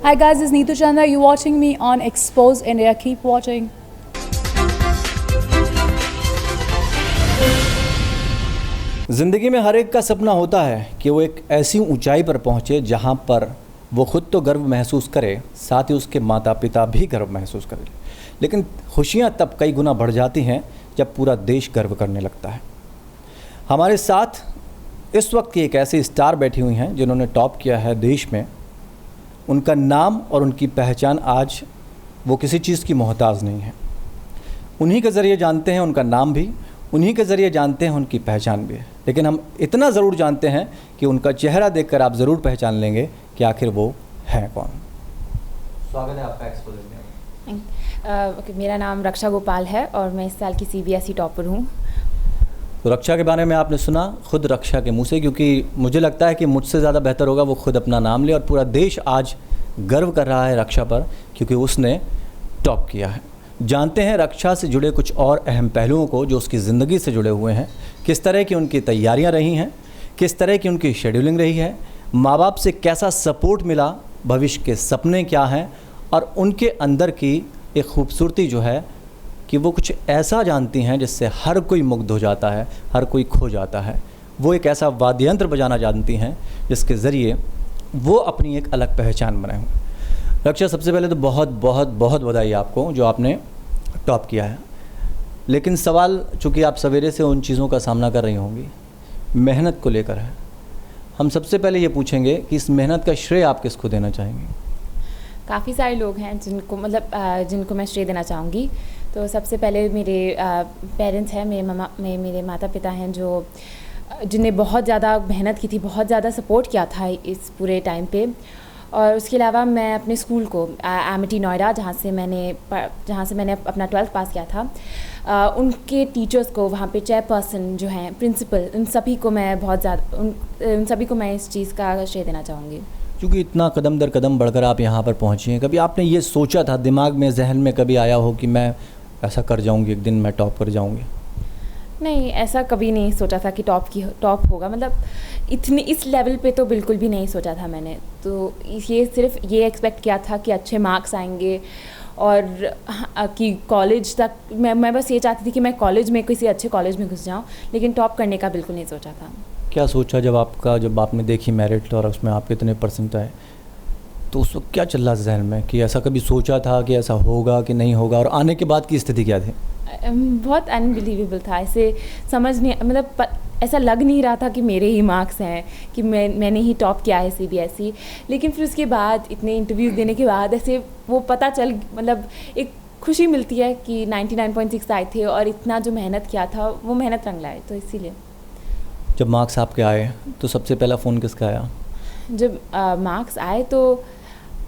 Hi guys, this is Neetu Chandra. You're watching me on Expose India. Keep watching. ज़िंदगी में हर एक का सपना होता है कि वो एक ऐसी ऊंचाई पर पहुंचे जहां पर वो खुद तो गर्व महसूस करे, साथ ही उसके माता पिता भी गर्व महसूस करें। लेकिन खुशियां तब कई गुना बढ़ जाती हैं जब पूरा देश गर्व करने लगता है। हमारे साथ इस वक्त की एक ऐसी स्टार बैठी हुई हैं जिन्होंने टॉप किया है देश में। उनका नाम और उनकी पहचान आज वो किसी चीज़ की मोहताज नहीं है। उन्हीं के ज़रिए जानते हैं उनका नाम भी, उन्हीं के ज़रिए जानते हैं उनकी पहचान भी है। लेकिन हम इतना ज़रूर जानते हैं कि उनका चेहरा देखकर आप ज़रूर पहचान लेंगे कि आखिर वो हैं कौन। स्वागत है आपका एक्सपोज इंडिया में। मेरा नाम रक्षा गोपाल है और मैं इस साल की CBSE टॉपर हूँ। तो रक्षा के बारे में आपने सुना खुद रक्षा के मुंह से, क्योंकि मुझे लगता है कि मुझसे ज़्यादा बेहतर होगा वो खुद अपना नाम ले। और पूरा देश आज गर्व कर रहा है रक्षा पर, क्योंकि उसने टॉप किया है। जानते हैं रक्षा से जुड़े कुछ और अहम पहलुओं को जो उसकी ज़िंदगी से जुड़े हुए हैं। किस तरह की उनकी तैयारियां रही हैं, किस तरह की उनकी शेड्यूलिंग रही है, माँ बाप से कैसा सपोर्ट मिला, भविष्य के सपने क्या हैं, और उनके अंदर की एक खूबसूरती जो है कि वो कुछ ऐसा जानती हैं जिससे हर कोई मुग्ध हो जाता है, हर कोई खो जाता है। वो एक ऐसा वाद्य यंत्र बजाना जानती हैं जिसके ज़रिए वो अपनी एक अलग पहचान बनाए हुए। रक्षा, सबसे पहले तो बहुत बहुत बहुत बधाई आपको जो आपने टॉप किया है। लेकिन सवाल, चूँकि आप सवेरे से उन चीज़ों का सामना कर रही होंगी, मेहनत को लेकर है। हम सबसे पहले ये पूछेंगे कि इस मेहनत का श्रेय आप किसको देना चाहेंगे? काफ़ी सारे लोग हैं जिनको मैं श्रेय देना चाहूँगी। तो सबसे पहले मेरे पेरेंट्स हैं, मेरे माता पिता हैं जिन्हें बहुत ज़्यादा मेहनत की थी, बहुत ज़्यादा सपोर्ट किया था इस पूरे टाइम पे। और उसके अलावा मैं अपने स्कूल को एमिटी नोएडा, जहाँ से मैंने अपना 12th पास किया था, उनके टीचर्स को, वहाँ पे चेयरपर्सन जो हैं, प्रिंसिपल, उन सभी को मैं इस चीज़ का श्रेय देना चाहूँगी। क्योंकि इतना कदम दर कदम बढ़कर आप यहाँ पर पहुँची हैं, कभी आपने ये सोचा था, दिमाग में, जहन में कभी आया हो कि मैं ऐसा कर जाऊँगी, एक दिन मैं टॉप कर जाऊँगी? नहीं, ऐसा कभी नहीं सोचा था कि टॉप होगा। मतलब इस लेवल पे तो बिल्कुल भी नहीं सोचा था मैंने। तो ये सिर्फ ये एक्सपेक्ट किया था कि अच्छे मार्क्स आएंगे और कि कॉलेज तक मैं बस ये चाहती थी कि मैं कॉलेज में, किसी अच्छे कॉलेज में घुस जाऊँ, लेकिन टॉप करने का बिल्कुल नहीं सोचा था। क्या सोचा जब आपने देखी मेरिट और उसमें आपके इतने परसेंट आए, तो उस वक्त क्या चल रहा था जहन में? कि ऐसा कभी सोचा था कि ऐसा होगा कि नहीं होगा, और आने के बाद की स्थिति क्या थी? बहुत अनबिलीवेबल था। ऐसे ऐसा लग नहीं रहा था कि मेरे ही मार्क्स हैं, कि मैंने ही टॉप किया है CBSE। लेकिन फिर उसके बाद इतने इंटरव्यूज़ देने के बाद ऐसे वो पता चल, एक खुशी मिलती है कि 99.6 आए थे और इतना जो मेहनत किया था वो मेहनत रंग लाए। तो इसीलिए जब मार्क्स आपके आए तो सबसे पहला फ़ोन किसका आया? जब मार्क्स आए तो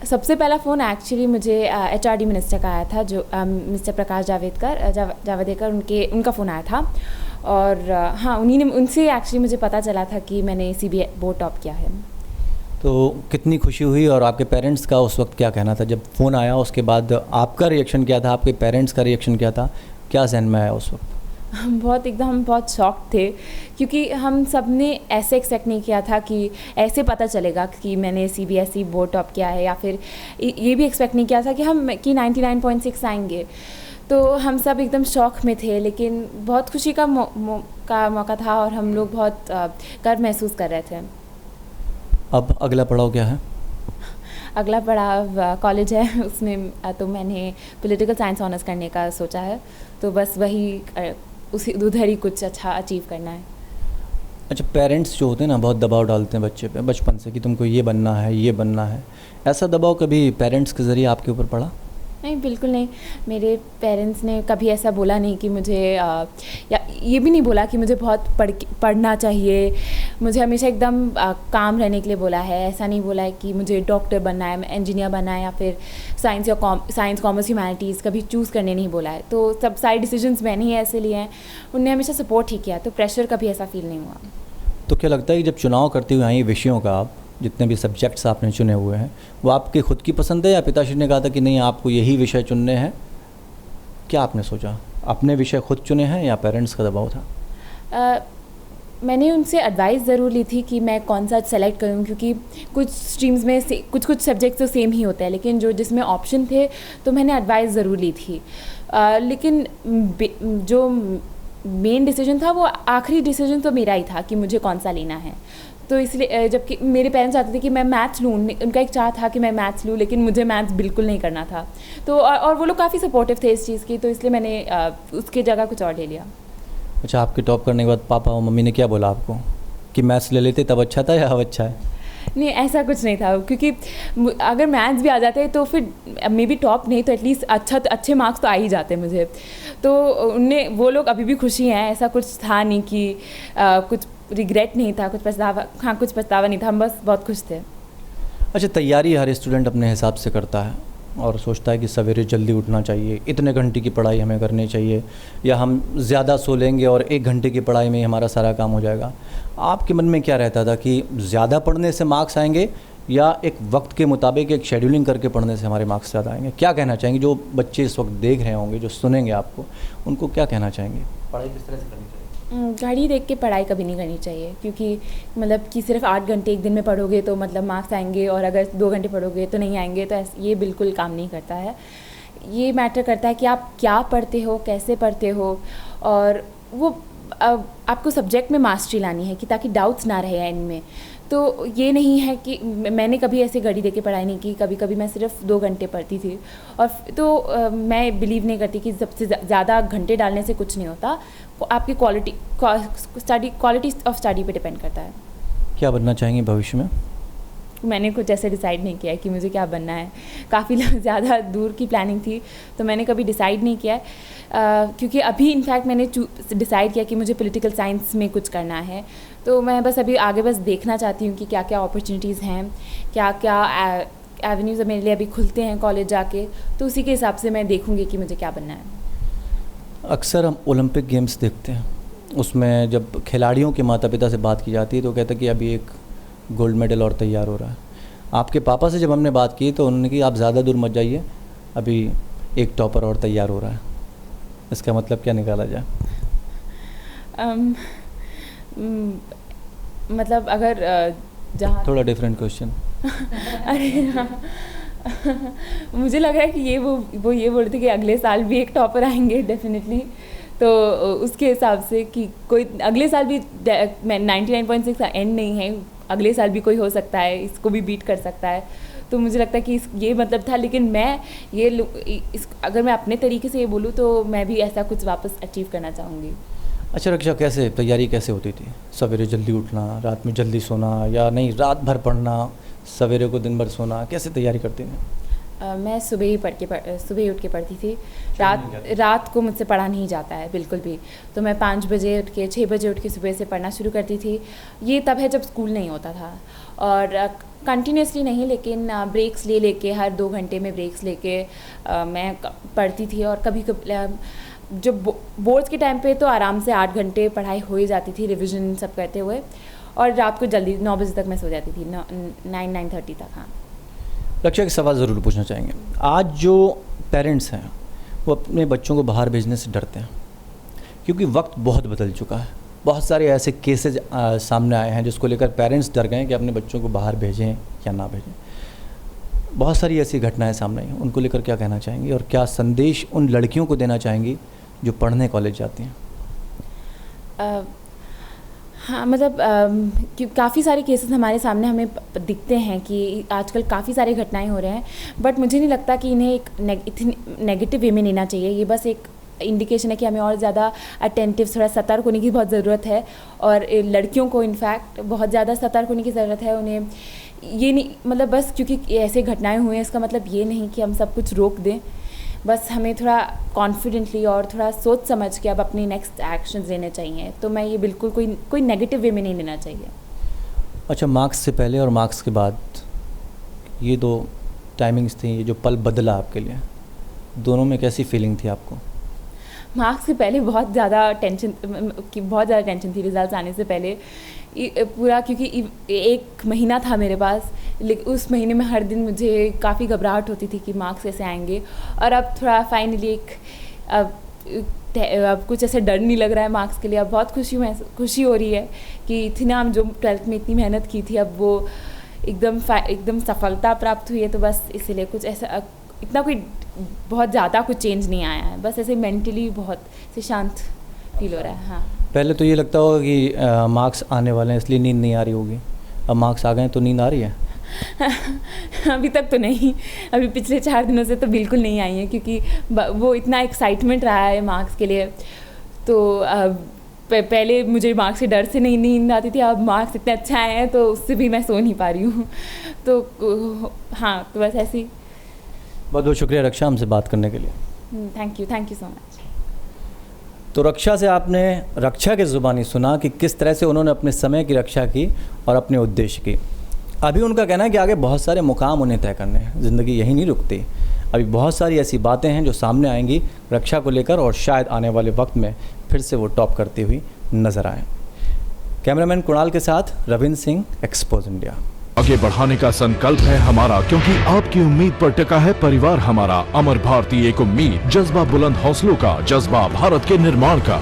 सबसे पहला फ़ोन एक्चुअली मुझे HRD मिनिस्टर का आया था, जो मिस्टर प्रकाश जावड़ेकर, उनका फ़ोन आया था। और हाँ, उनसे एक्चुअली मुझे पता चला था कि मैंने CBSE बोर्ड टॉप किया है। तो कितनी खुशी हुई, और आपके पेरेंट्स का उस वक्त क्या कहना था जब फ़ोन आया? उसके बाद आपका रिएक्शन क्या था, आपके पेरेंट्स का रिएक्शन क्या था, क्या जहन में आया उस वक्त? हम बहुत शॉक थे, क्योंकि हम सब ने ऐसे एक्सपेक्ट नहीं किया था कि ऐसे पता चलेगा कि मैंने CBSE बोर्ड टॉप किया है, या फिर ये भी एक्सपेक्ट नहीं किया था कि 99.6 आएंगे। तो हम सब एकदम शौक में थे, लेकिन बहुत खुशी का मौका था और हम लोग बहुत गर्व महसूस कर रहे थे। अब अगला पड़ाव क्या है? अगला पड़ाव कॉलेज है, उसमें तो मैंने पॉलिटिकल साइंस ऑनर्स करने का सोचा है। तो बस उधर ही कुछ अच्छा अचीव करना है। अच्छा, पेरेंट्स जो होते हैं ना, बहुत दबाव डालते हैं बच्चे पे बचपन से कि तुमको ये बनना है, ये बनना है। ऐसा दबाव कभी पेरेंट्स के ज़रिए आपके ऊपर पड़ा? नहीं, बिल्कुल नहीं। मेरे पेरेंट्स ने कभी ऐसा बोला नहीं कि मुझे या ये भी नहीं बोला कि मुझे बहुत पढ़ना चाहिए। मुझे हमेशा एकदम काम रहने के लिए बोला है। ऐसा नहीं बोला है कि मुझे डॉक्टर बनना है, इंजीनियर बनना है, या फिर साइंस, कॉमर्स, ह्यूमैनिटीज़ कभी चूज़ करने नहीं बोला है। तो सब सारे डिसीजंस मैंने ही ऐसे लिए हैं। उनने हमेशा सपोर्ट ही किया, तो प्रेशर कभी ऐसा फील नहीं हुआ। तो क्या लगता है कि जब चुनाव करते हुए आई विषयों का, आप जितने भी सब्जेक्ट्स आपने चुने हुए हैं, वो आपकी खुद की पसंद है, या पिताश्री ने कहा था कि नहीं आपको यही विषय चुनने हैं? क्या आपने सोचा? अपने विषय खुद चुने हैं या पेरेंट्स का दबाव था? मैंने उनसे एडवाइस ज़रूर ली थी कि मैं कौन सा सेलेक्ट करूं, क्योंकि कुछ स्ट्रीम्स में से कुछ सब्जेक्ट्स तो सेम ही होते हैं, लेकिन जो जिसमें ऑप्शन थे तो मैंने एडवाइस ज़रूर ली थी। लेकिन जो मेन डिसीजन था वो आखिरी डिसीजन तो मेरा ही था कि मुझे कौन सा लेना है। तो इसलिए जबकि मेरे पेरेंट्स चाहते थे कि मैं मैथ्स लूँ, उनका एक चाह था कि मैं मैथ्स लूँ, लेकिन मुझे मैथ्स बिल्कुल नहीं करना था। तो और वो लोग काफ़ी सपोर्टिव थे इस चीज़ की, तो इसलिए मैंने उसकी जगह कुछ और ले लिया। अच्छा, आपके टॉप करने के बाद पापा और मम्मी ने क्या बोला आपको कि मैथ्स ले लेते तब अच्छा था या अब अच्छा है? नहीं, ऐसा कुछ नहीं था, क्योंकि अगर मैथ्स भी आ जाते तो फिर मे बी टॉप नहीं तो एटलीस्ट अच्छे मार्क्स तो आ ही जाते मुझे। तो वो लोग अभी भी खुशी हैं, ऐसा कुछ था नहीं कि कुछ रिग्रेट नहीं था, कुछ पछतावा नहीं था, हम बस बहुत खुश थे। अच्छा, तैयारी हर स्टूडेंट अपने हिसाब से करता है और सोचता है कि सवेरे जल्दी उठना चाहिए, इतने घंटे की पढ़ाई हमें करनी चाहिए, या हम ज़्यादा सो लेंगे और 1 घंटे की पढ़ाई में ही हमारा सारा काम हो जाएगा। आपके मन में क्या रहता था कि ज़्यादा पढ़ने से मार्क्स आएंगे या एक वक्त के मुताबिक एक शेड्यूलिंग करके पढ़ने से हमारे मार्क्स ज़्यादा आएंगे? क्या कहना चाहेंगे जो बच्चे इस वक्त देख रहे होंगे, जो सुनेंगे आपको, उनको क्या कहना चाहेंगे? पढ़ाई किस तरह से करनी चाहिए? घड़ी देख के पढ़ाई कभी नहीं करनी चाहिए, क्योंकि मतलब कि सिर्फ 8 घंटे एक दिन में पढ़ोगे तो मतलब मार्क्स आएंगे, और अगर 2 घंटे पढ़ोगे तो नहीं आएंगे। तो ये बिल्कुल काम नहीं करता है। ये मैटर करता है कि आप क्या पढ़ते हो, कैसे पढ़ते हो, और वो आपको सब्जेक्ट में मास्टरी लानी है कि ताकि डाउट्स ना रहे इनमें। तो ये नहीं है कि मैंने कभी ऐसे घड़ी दे के पढ़ाई नहीं की, कभी कभी मैं सिर्फ 2 घंटे पढ़ती थी। और तो मैं बिलीव नहीं करती कि सबसे ज़्यादा घंटे डालने से कुछ नहीं होता। आपकी क्वालिटी ऑफ स्टडी पे डिपेंड करता है। क्या बनना चाहेंगे भविष्य में? मैंने कुछ ऐसे डिसाइड नहीं किया है कि मुझे क्या बनना है। काफ़ी ज़्यादा दूर की प्लानिंग थी, तो मैंने कभी डिसाइड नहीं किया है। क्योंकि अभी इनफैक्ट मैंने डिसाइड किया कि मुझे पॉलिटिकल साइंस में कुछ करना है। तो मैं बस अभी आगे बस देखना चाहती हूँ कि क्या क्या अपॉर्चुनिटीज़ हैं, क्या क्या एवेन्यूज़ मेरे लिए अभी खुलते हैं कॉलेज जाके। तो उसी के हिसाब से मैं देखूँगी कि मुझे क्या बनना है। अक्सर हम ओलंपिक गेम्स देखते हैं, उसमें जब खिलाड़ियों के माता पिता से बात की जाती है तो कहते हैं कि अभी एक गोल्ड मेडल और तैयार हो रहा है। आपके पापा से जब हमने बात की तो उन्होंने कहा आप ज़्यादा दूर मत जाइए, अभी एक टॉपर और तैयार हो रहा है। इसका मतलब क्या निकाला जाए? मतलब अगर जहाँ थोड़ा डिफरेंट क्वेश्चन। अरे मुझे लग रहा है कि वो ये बोल रहे थे कि अगले साल भी एक टॉपर आएंगे डेफिनेटली। तो उसके हिसाब से कि कोई अगले साल भी 99.6 एंड नहीं है, अगले साल भी कोई हो सकता है, इसको भी बीट कर सकता है। तो मुझे लगता है कि ये मतलब था। लेकिन मैं अगर मैं अपने तरीके से ये बोलूँ तो मैं भी ऐसा कुछ वापस अचीव करना चाहूँगी। अच्छा रक्षा, कैसे तैयारी कैसे होती थी? सवेरे जल्दी उठना, रात में जल्दी सोना, या नहीं रात भर पढ़ना, सवेरे को दिन भर सोना, कैसे तैयारी करती थी? मैं सुबह ही उठ के पढ़ती थी। रात को मुझसे पढ़ा नहीं जाता है बिल्कुल भी। तो मैं 5 बजे उठ के 6 बजे उठ के सुबह से पढ़ना शुरू करती थी। ये तब है जब स्कूल नहीं होता था, और कंटिन्यूसली नहीं, लेकिन ब्रेक्स लेके हर 2 घंटे में ब्रेक्स लेके मैं पढ़ती थी। और कभी जो बोर्ड्स के टाइम पे तो आराम से 8 घंटे पढ़ाई हो ही जाती थी, रिविज़न सब करते हुए। और रात को जल्दी 9 बजे तक मैं सो जाती थी, 9:30 तक। हाँ रक्षा, एक सवाल ज़रूर पूछना चाहेंगे। आज जो पेरेंट्स हैं वो अपने बच्चों को बाहर भेजने से डरते हैं, क्योंकि वक्त बहुत बदल चुका है। बहुत सारे ऐसे केसेज सामने आए हैं जिसको लेकर पेरेंट्स डर गए हैं कि अपने बच्चों को बाहर भेजें या ना भेजें। बहुत सारी ऐसी घटनाएं सामने आई हैं, उनको लेकर क्या कहना चाहेंगी और क्या संदेश उन लड़कियों को देना चाहेंगी जो पढ़ने कॉलेज जाती हैं? हाँ, मतलब काफ़ी सारे केसेस हमारे सामने हमें दिखते हैं कि आजकल काफ़ी सारी घटनाएं हो रहे हैं। बट मुझे नहीं लगता कि इन्हें एक नेगेटिव वे में लेना चाहिए। ये बस एक इंडिकेशन है कि हमें और ज़्यादा अटेंटिव, थोड़ा सतर्क होने की बहुत ज़रूरत है। और लड़कियों को इनफैक्ट बहुत ज़्यादा सतर्क होने की ज़रूरत है। उन्हें ये नहीं, मतलब बस क्योंकि ऐसे घटनाएं हुई हैं इसका मतलब ये नहीं कि हम सब कुछ रोक दें। बस हमें थोड़ा कॉन्फिडेंटली और थोड़ा सोच समझ के अब अपनी नेक्स्ट एक्शंस लेने चाहिए। तो मैं ये बिल्कुल कोई नेगेटिव वे में नहीं लेना चाहिए। अच्छा, मार्क्स से पहले और मार्क्स के बाद ये 2 टाइमिंग्स थी, ये जो पल बदला आपके लिए, दोनों में कैसी फीलिंग थी आपको? मार्क्स से पहले बहुत ज़्यादा टेंशन थी रिजल्ट्स आने से पहले पूरा, क्योंकि 1 महीना था मेरे पास। लेकिन उस महीने में हर दिन मुझे काफ़ी घबराहट होती थी कि मार्क्स कैसे आएंगे। और अब थोड़ा फाइनली अब कुछ ऐसे डर नहीं लग रहा है मार्क्स के लिए, अब बहुत खुशी हो रही है कि इतना हम जो 12th में इतनी मेहनत की थी अब वो एकदम सफलता प्राप्त हुई है। तो बस इसीलिए कुछ ऐसा इतना कोई बहुत ज़्यादा कुछ चेंज नहीं आया है, बस ऐसे मेंटली बहुत से शांत फील हो रहा है। हाँ, पहले तो ये लगता होगा कि मार्क्स आने वाले हैं इसलिए नींद नहीं आ रही होगी, अब मार्क्स आ गए तो नींद आ रही है? अभी तक तो नहीं, अभी पिछले 4 दिनों से तो बिल्कुल नहीं आई है, क्योंकि वो इतना एक्साइटमेंट रहा है मार्क्स के लिए। तो पहले मुझे मार्क्स के डर से नहीं नींद आती थी, अब मार्क्स इतने अच्छा आए हैं तो उससे भी मैं सो नहीं पा रही हूँ। तो हाँ, तो बस ऐसे ही। बहुत बहुत शुक्रिया रक्षा हमसे बात करने के लिए। Thank you so much. तो रक्षा से आपने रक्षा के ज़ुबानी सुना कि किस तरह से उन्होंने अपने समय की रक्षा की और अपने उद्देश्य की। अभी उनका कहना है कि आगे बहुत सारे मुकाम उन्हें तय करने हैं, ज़िंदगी यहीं नहीं रुकती, अभी बहुत सारी ऐसी बातें हैं जो सामने आएंगी रक्षा को लेकर और शायद आने वाले वक्त में फिर से वो टॉप करती हुई नज़र आए। कैमरामैन कुणाल के साथ रविंद्र सिंह, एक्सपोज इंडिया। आगे बढ़ाने का संकल्प है हमारा, क्योंकि आपकी उम्मीद पर टिका है परिवार हमारा। अमर भारती एक उम्मीद, जज्बा बुलंद हौसलों का, जज्बा भारत के निर्माण का।